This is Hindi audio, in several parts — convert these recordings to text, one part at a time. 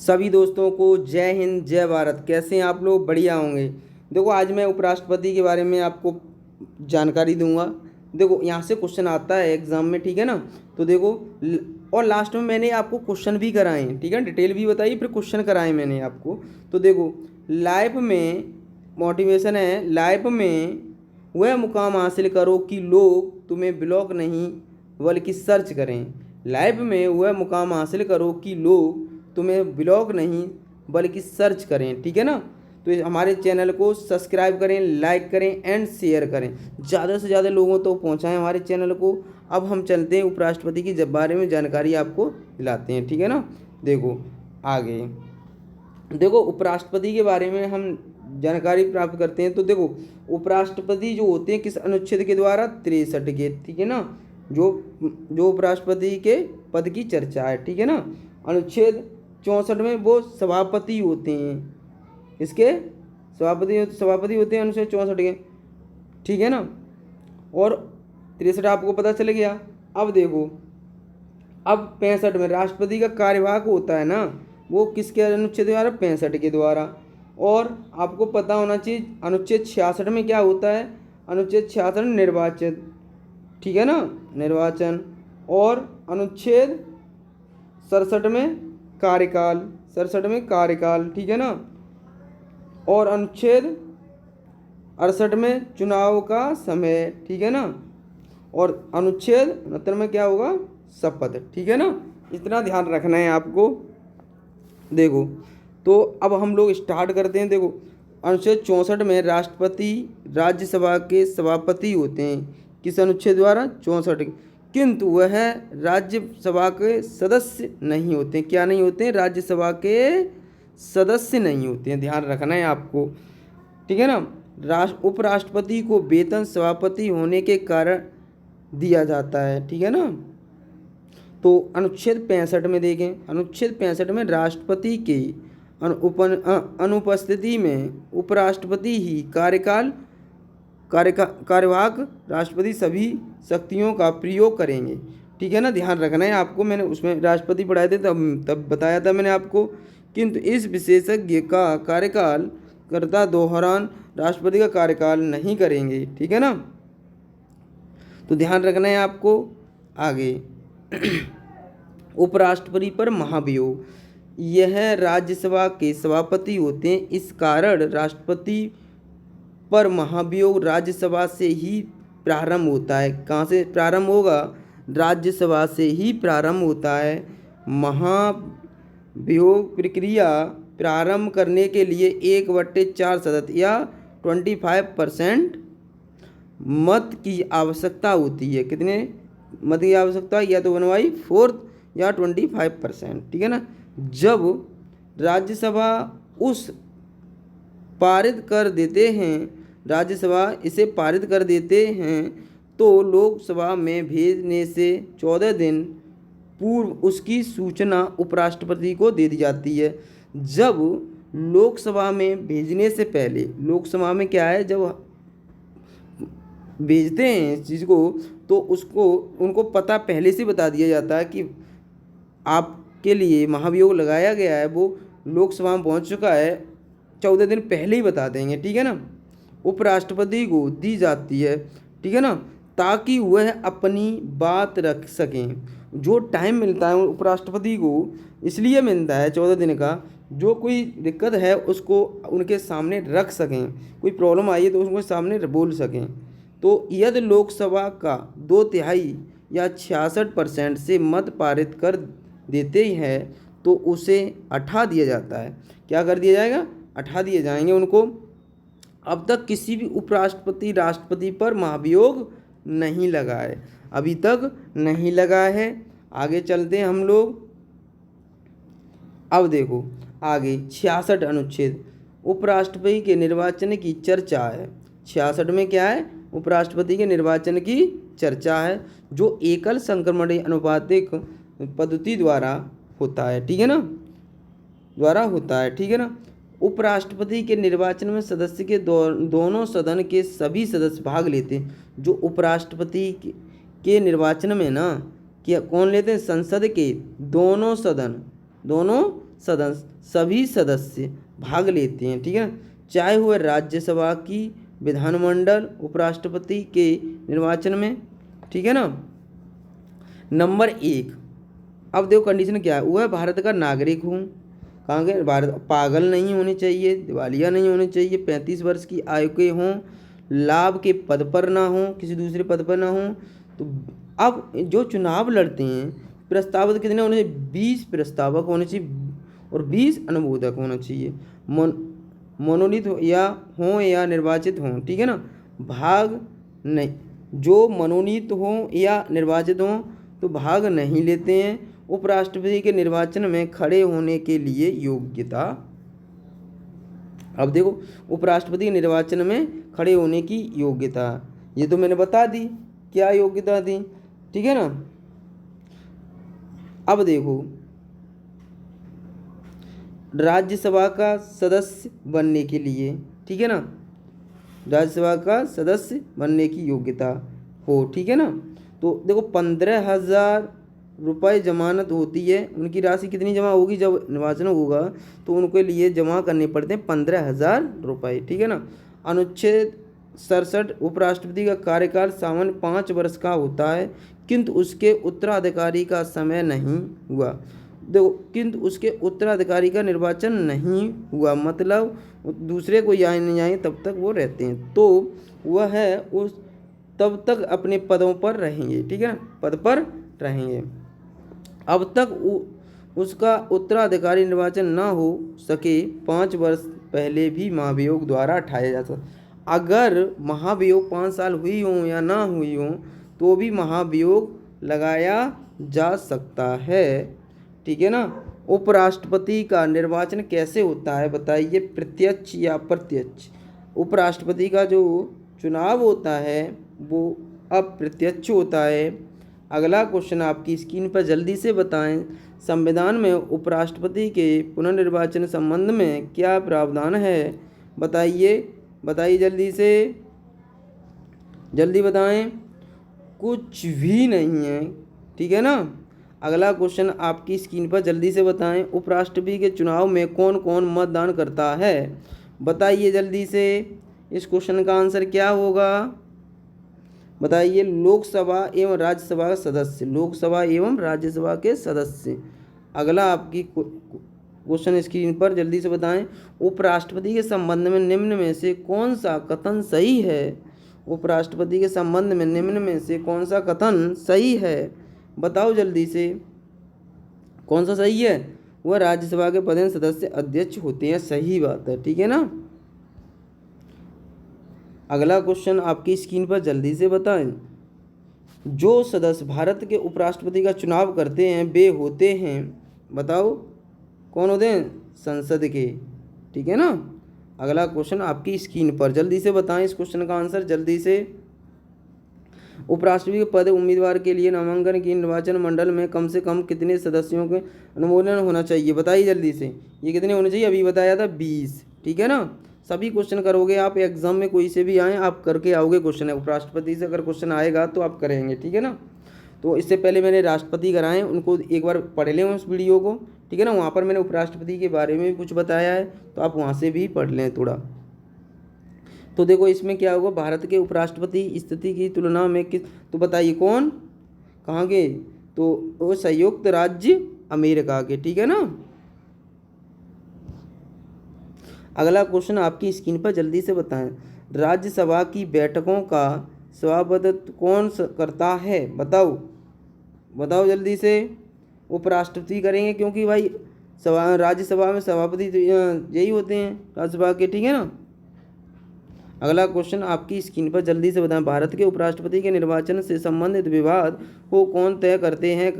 सभी दोस्तों को जय हिंद जय भारत। कैसे हैं आप लोग? बढ़िया होंगे। देखो, आज मैं उपराष्ट्रपति के बारे में आपको जानकारी दूंगा। देखो, यहाँ से क्वेश्चन आता है एग्जाम में, ठीक है ना। तो देखो, और लास्ट में मैंने आपको क्वेश्चन भी कराए हैं, ठीक है, डिटेल भी बताई, फिर क्वेश्चन कराए मैंने आपको। तो देखो, लाइफ में मोटिवेशन है, लाइफ में वह मुकाम हासिल करो कि लोग तुम्हें ब्लॉक नहीं बल्कि सर्च करें। लाइफ में वह मुकाम हासिल करो कि लोग तुम्हें ब्लॉग नहीं बल्कि सर्च करें, ठीक है ना। तो हमारे चैनल को सब्सक्राइब करें, लाइक करें एंड शेयर करें, ज़्यादा से ज़्यादा लोगों तक पहुँचाएं हमारे चैनल को। अब हम चलते हैं उपराष्ट्रपति के बारे में जानकारी आपको दिलाते हैं, ठीक है ना। देखो आगे, देखो उपराष्ट्रपति के बारे में हम जानकारी प्राप्त करते हैं। तो देखो, उपराष्ट्रपति जो होते हैं किस अनुच्छेद के द्वारा? 63 के, ठीक है ना। जो जो उपराष्ट्रपति के पद की चर्चा है, ठीक है ना। अनुच्छेद 64 में वो सभापति होते हैं। इसके सभापति होते हैं अनुच्छेद 64 के, ठीक है ना। और 63 आपको पता चल गया। अब देखो, अब 65 में राष्ट्रपति का कार्यवाहक होता है ना, वो किसके अनुच्छेद द्वारा? 65 के द्वारा। और आपको पता होना चाहिए अनुच्छेद 66 में क्या होता है? अनुच्छेद 66 में निर्वाचन, ठीक है ना, निर्वाचन। और अनुच्छेद 67 में कार्यकाल, 67 में कार्यकाल, ठीक है ना। और अनुच्छेद 68 में चुनाव का समय, ठीक है ना। और अनुच्छेद 69 में क्या होगा? शपथ, ठीक है ना। इतना ध्यान रखना है आपको। देखो, तो अब हम लोग स्टार्ट करते हैं। देखो, अनुच्छेद 64 में राष्ट्रपति राज्यसभा के सभापति होते हैं। किस अनुच्छेद द्वारा? 64। किंतु वह राज्यसभा के सदस्य नहीं होते। क्या नहीं होते? राज्यसभा के सदस्य नहीं होते हैं, ध्यान रखना है आपको, ठीक है ना। उपराष्ट्रपति को वेतन सभापति होने के कारण दिया जाता है, ठीक है ना। तो अनुच्छेद 65 में देखें, अनुच्छेद 65 में राष्ट्रपति के अनुपस्थिति में उपराष्ट्रपति ही कार्यवाहक राष्ट्रपति सभी शक्तियों का प्रयोग करेंगे, ठीक है ना। ध्यान रखना है आपको। मैंने उसमें राष्ट्रपति पढ़ाए थे, तब बताया था मैंने आपको। किंतु इस विशेषज्ञ का कार्यकाल कर्ता दोहरान राष्ट्रपति का कार्यकाल नहीं करेंगे, ठीक है ना। तो ध्यान रखना है आपको। आगे उपराष्ट्रपति पर महाभियोग, यह राज्यसभा के सभापति होते हैं। इस कारण राष्ट्रपति पर महाभियोग राज्यसभा से ही प्रारंभ होता है। कहाँ से प्रारंभ होगा? राज्यसभा से ही प्रारंभ होता है। महाभियोग प्रक्रिया प्रारंभ करने के लिए 1/4 सदस्य या 25% मत की आवश्यकता होती है। कितने मत की आवश्यकता? या तो 1/4 या 25%, ठीक है ना। जब राज्यसभा उस पारित कर देते हैं, राज्यसभा इसे पारित कर देते हैं, तो लोकसभा में भेजने से 14 दिन पूर्व उसकी सूचना उपराष्ट्रपति को दे दी जाती है। जब लोकसभा में भेजने से पहले, लोकसभा में क्या है, जब भेजते हैं इस चीज़ को, तो उसको उनको पता पहले से बता दिया जाता है कि आपके लिए महाभियोग लगाया गया है, वो लोकसभा में पहुंच चुका है। 14 दिन पहले ही बता देंगे, ठीक है ना। उपराष्ट्रपति को दी जाती है, ठीक है ना, ताकि वह अपनी बात रख सकें। जो टाइम मिलता है उपराष्ट्रपति को इसलिए मिलता है 14 दिन का, जो कोई दिक्कत है उसको उनके सामने रख सकें, कोई प्रॉब्लम आई है तो उसके सामने बोल सकें। तो यदि लोकसभा का 2/3 या 66% से मत पारित कर देते हैं तो उसे हटा दिया जाता है। क्या कर दिया जाएगा? हटा दिए जाएंगे उनको। अब तक किसी भी उपराष्ट्रपति राष्ट्रपति पर महाभियोग नहीं लगा है, अभी तक नहीं लगा है। आगे चलते हैं हम लोग। अब देखो आगे 66 अनुच्छेद उपराष्ट्रपति के निर्वाचन की चर्चा है। 66 में क्या है? उपराष्ट्रपति के निर्वाचन की चर्चा है, जो एकल संक्रमणीय अनुपातिक पद्धति द्वारा होता है, ठीक है ना, द्वारा होता है, ठीक है ना। उपराष्ट्रपति के निर्वाचन में सदस्य के दोनों सदन के सभी सदस्य भाग लेते हैं। जो उपराष्ट्रपति के निर्वाचन में ना, क्या कौन लेते हैं? संसद के दोनों सभी सदस्य भाग लेते हैं, ठीक है ना, चाहे वह राज्यसभा की, विधानमंडल, उपराष्ट्रपति के निर्वाचन में, ठीक है ना। नंबर 1, अब देखो कंडीशन क्या है, वह भारत का नागरिक हूँ, कहाँ के, भारत, पागल नहीं होने चाहिए, दिवालिया नहीं होने चाहिए, 35 वर्ष की आयु के हों, लाभ के पद पर ना हो, किसी दूसरे पद पर ना हो। तो अब जो चुनाव लड़ते हैं, प्रस्तावक कितने होने चाहिए, 20 प्रस्तावक होने चाहिए और 20 अनुमोदक होना चाहिए। मनोनीत या निर्वाचित हों, ठीक है ना, भाग नहीं, जो मनोनीत हों या निर्वाचित हों तो भाग नहीं लेते हैं। उपराष्ट्रपति के निर्वाचन में खड़े होने के लिए योग्यता, अब देखो उपराष्ट्रपति के निर्वाचन में खड़े होने की योग्यता, ये तो मैंने बता दी क्या योग्यता थी, ठीक है ना। अब देखो राज्यसभा का सदस्य बनने के लिए, ठीक है ना, राज्यसभा का सदस्य बनने की योग्यता हो, ठीक है ना। तो देखो 15,000 रुपये जमानत होती है, उनकी राशि कितनी जमा होगी, जब निर्वाचन होगा तो उनके लिए जमा करने पड़ते हैं 15,000 रुपये, ठीक है ना। अनुच्छेद 67, उपराष्ट्रपति का कार्यकाल सामान्य 5 वर्ष का होता है, किंतु उसके उत्तराधिकारी का समय नहीं हुआ। देखो किंतु उसके उत्तराधिकारी का निर्वाचन नहीं हुआ, मतलब दूसरे को आए नहीं आए तब तक वो रहते हैं, तो वह है उस तब तक अपने पदों पर रहेंगे, ठीक है, पद पर रहेंगे। अब तक उसका उत्तराधिकारी निर्वाचन न हो सके 5 वर्ष पहले भी महाभियोग द्वारा हटाया जा सकता। अगर महाभियोग 5 साल हुई हो या ना हुई हो तो भी महाभियोग लगाया जा सकता है, ठीक है ना। उपराष्ट्रपति का निर्वाचन कैसे होता है बताइए, प्रत्यक्ष या अप्रत्यक्ष। उपराष्ट्रपति का जो चुनाव होता है वो अप्रत्यक्ष होता है। अगला क्वेश्चन आपकी स्क्रीन पर जल्दी से बताएं, संविधान में उपराष्ट्रपति के पुनर्निर्वाचन संबंध में क्या प्रावधान है, बताइए बताइए जल्दी से, जल्दी बताएं। कुछ भी नहीं है, ठीक है ना। अगला क्वेश्चन आपकी स्क्रीन पर जल्दी से बताएं, उपराष्ट्रपति के चुनाव में कौन कौन मतदान करता है, बताइए जल्दी से। इस क्वेश्चन का आंसर क्या होगा बताइए, लोकसभा एवं राज्यसभा के सदस्य, लोकसभा एवं राज्यसभा के सदस्य। अगला आपकी क्वेश्चन स्क्रीन पर जल्दी से बताएं, उपराष्ट्रपति के संबंध में निम्न में से कौन सा कथन सही है, उपराष्ट्रपति के संबंध में निम्न में से कौन सा कथन सही है, बताओ जल्दी से, कौन सा सही है। वह राज्यसभा के पदेन सदस्य अध्यक्ष होते हैं, सही बात है, ठीक है ना। अगला क्वेश्चन आपकी स्क्रीन पर जल्दी से बताएं, जो सदस्य भारत के उपराष्ट्रपति का चुनाव करते हैं वे होते हैं, बताओ कौन होते हैं, संसद के, ठीक है ना। अगला क्वेश्चन आपकी स्क्रीन पर जल्दी से बताएं इस क्वेश्चन का आंसर जल्दी से। उपराष्ट्रपति के पद उम्मीदवार के लिए नामांकन की निर्वाचन मंडल में कम से कम कितने सदस्यों के अनुमोदन होना चाहिए, बताइए जल्दी से। ये कितने होने चाहिए, अभी बताया था 20, ठीक है ना। सभी क्वेश्चन करोगे आप एग्जाम में, कोई से भी आए आप करके आओगे क्वेश्चन है। उपराष्ट्रपति से अगर क्वेश्चन आएगा तो आप करेंगे, ठीक है ना। तो इससे पहले मैंने राष्ट्रपति कराए, उनको एक बार पढ़ लें उस वीडियो को, ठीक है ना। वहाँ पर मैंने उपराष्ट्रपति के बारे में भी कुछ बताया है, तो आप वहाँ से भी पढ़ लें थोड़ा। तो देखो इसमें क्या होगा, भारत के उपराष्ट्रपति स्थिति की तुलना में किस, तो बताइए कौन, कहाँ के, तो वो संयुक्त राज्य अमेरिका के, ठीक है ना। अगला क्वेश्चन आपकी स्क्रीन पर जल्दी से बताएं, राज्यसभा की बैठकों का सभापतित्व कौन करता है, बताओ बताओ जल्दी से। उपराष्ट्रपति करेंगे क्योंकि भाई राज्यसभा में सभापति तो यही होते हैं राज्यसभा के, ठीक है ना। अगला क्वेश्चन आपकी स्क्रीन पर जल्दी से बताएं, भारत के उपराष्ट्रपति के निर्वाचन से संबंधित विवाद को कौन तय करते हैं,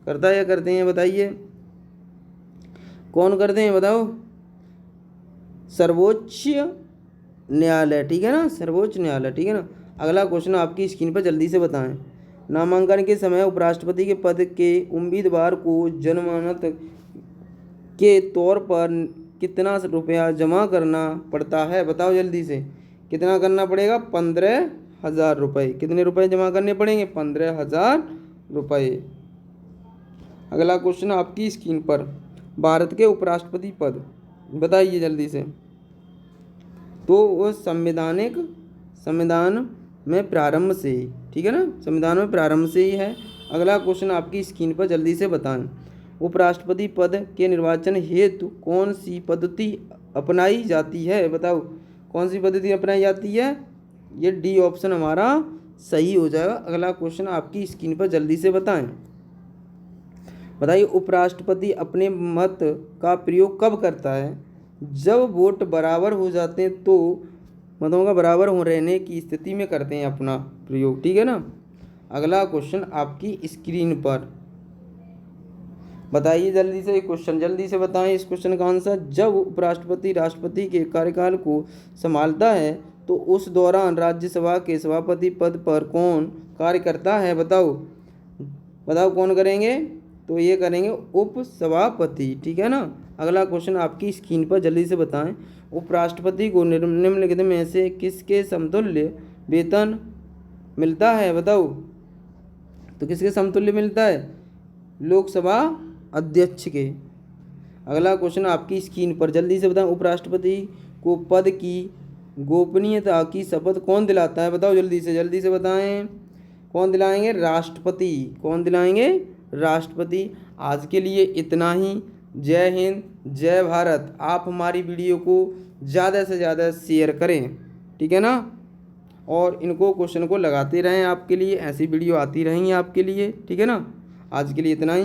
करता है या करते हैं, बताइए कौन करते हैं, बताओ। सर्वोच्च न्यायालय, ठीक है ना, सर्वोच्च न्यायालय, ठीक है ना। अगला क्वेश्चन आपकी स्क्रीन पर जल्दी से बताएं, नामांकन के समय उपराष्ट्रपति के पद के उम्मीदवार को जमानत के तौर पर कितना रुपया जमा करना पड़ता है, बताओ जल्दी से, कितना करना पड़ेगा, 15,000 रुपये। कितने रुपए जमा करने पड़ेंगे, 15,000 रुपये। अगला क्वेश्चन आपकी स्क्रीन पर, भारत के उपराष्ट्रपति पद, बताइए जल्दी से। तो वो संविधान में प्रारंभ से ही, ठीक है ना, संविधान में प्रारंभ से ही है। अगला क्वेश्चन आपकी स्क्रीन पर जल्दी से बताएं। उपराष्ट्रपति पद के निर्वाचन हेतु कौन सी पद्धति अपनाई जाती है, बताओ कौन सी पद्धति अपनाई जाती है। ये डी ऑप्शन हमारा सही हो जाएगा। अगला क्वेश्चन आपकी स्क्रीन पर जल्दी से बताएं। बताइए उपराष्ट्रपति अपने मत का प्रयोग कब करता है। जब वोट बराबर हो जाते हैं तो मतों का बराबर हो रहने की स्थिति में करते हैं अपना प्रयोग, ठीक है ना। अगला क्वेश्चन आपकी स्क्रीन पर बताइए जल्दी से, क्वेश्चन जल्दी से बताएं इस क्वेश्चन का आंसर। जब उपराष्ट्रपति राष्ट्रपति के कार्यकाल को संभालता है तो उस दौरान राज्यसभा के सभापति पद पर कौन कार्य करता है, बताओ बताओ कौन करेंगे। तो ये करेंगे उपसभापति, ठीक है ना। अगला क्वेश्चन आपकी स्क्रीन पर जल्दी से बताएं। उपराष्ट्रपति को निम्नलिखित में से किसके समतुल्य वेतन मिलता है, बताओ। तो किसके समतुल्य मिलता है, लोकसभा अध्यक्ष के। अगला क्वेश्चन आपकी स्क्रीन पर जल्दी से बताएं। उपराष्ट्रपति को पद की गोपनीयता की शपथ कौन दिलाता है, बताओ जल्दी से बताएं। कौन दिलाएंगे, राष्ट्रपति। कौन दिलाएंगे, राष्ट्रपति। आज के लिए इतना ही। जय हिंद, जय भारत। आप हमारी वीडियो को ज़्यादा से ज़्यादा शेयर करें, ठीक है ना, और इनको क्वेश्चन को लगाते रहें। आपके लिए ऐसी वीडियो आती रहेंगी आपके लिए, ठीक है ना। आज के लिए इतना ही।